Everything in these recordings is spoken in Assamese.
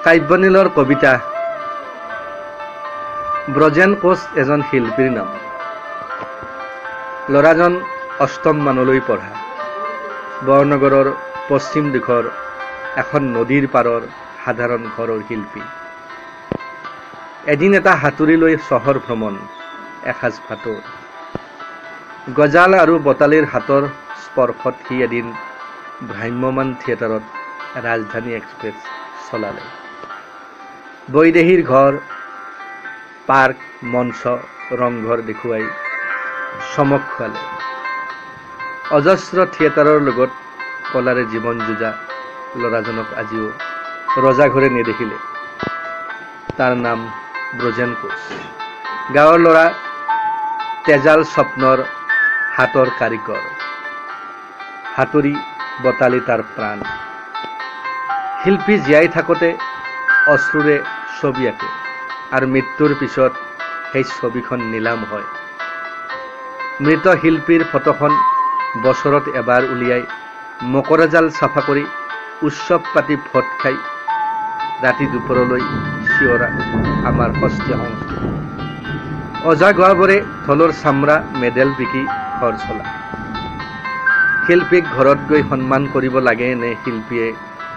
কাব্যনীলৰ কবিতা ব্ৰজেন কোচ এজন শিল্পীৰ নাম। ল'ৰাজন অষ্টম মানলৈ পঢ়া। বৰনগৰৰ পশ্চিম দিশৰ এখন নদীৰ পাৰৰ সাধাৰণ ঘৰৰ শিল্পী। এদিন এটা হাতুৰি লৈ চহৰ ভ্ৰমণ, এসাঁজ ভাতৰ। গজাল আৰু বটালিৰ হাতৰ স্পৰ্শত সি এদিন ভ্ৰাম্যমান থিয়েটাৰত ৰাজধানী এক্সপ্ৰেছ চলালে। বৈদেহীৰ ঘৰ, পাৰ্ক, মঞ্চ, ৰংঘৰ দেখুৱাই চমক খোৱালে। অজস্ৰ থিয়েটাৰৰ লগত কলাৰে জীৱন যুঁজা ল'ৰাজনক আজিও ৰজাঘৰে নেদেখিলে। তাৰ নাম ব্ৰজেন কোচ। গাঁৱৰ ল'ৰা, তেজাল স্বপ্নৰ হাতৰ কাৰিকৰ। হাতুৰি বটালি তাৰ প্ৰাণ। শিল্পী জীয়াই থাকোঁতে অশ্ৰুৰে ছবি আঁকে আৰু মৃত্যুৰ পিছত সেই ছবিখন নিলাম হয়। মৃত শিল্পীৰ ফটোখন বছৰত এবাৰ উলিয়াই মকৰাজাল চাফা কৰি উৎসৱ পাতি ভোট খাই ৰাতি দুপৰলৈ চিঞৰা আমাৰ সস্তীয়া সংস্কৃতি। অজা গোৱাবোৰে ঢোলৰ চামৰা মেডেল বিকি ঘৰ চলায়। শিল্পীক ঘৰত গৈ সন্মান কৰিব লাগে নে শিল্পীয়ে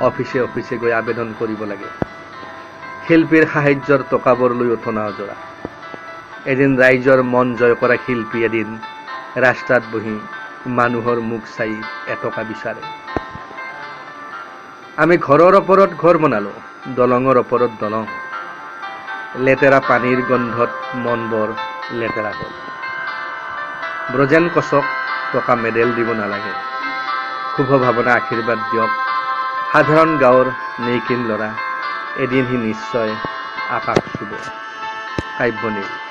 অফিচে অফিচে গৈ আবেদন কৰিব লাগে? শিল্পীৰ সাহায্যৰ টকাবোৰ লৈ উঠনা অজৰা। এদিন ৰাইজৰ মন জয় কৰা শিল্পী এদিন ৰাস্তাত বহি মানুহৰ মুখ চাই এটকা বিচাৰে। আমি ঘৰৰ ওপৰত ঘৰ বনালো, দলঙৰ ওপৰত দলং। লেতেৰা পানীৰ গোন্ধত মন বৰ লেতেৰা হ'ল। ব্ৰজেন কোচক টকা মেডেল দিব নালাগে। শুভ ভাৱনা আশীৰ্বাদ দিয়ক। সাধাৰণ গাঁৱৰ নেকিন ল'ৰা, এদিন সি নিশ্চয় আকাশ চুব। কাব্যনীল।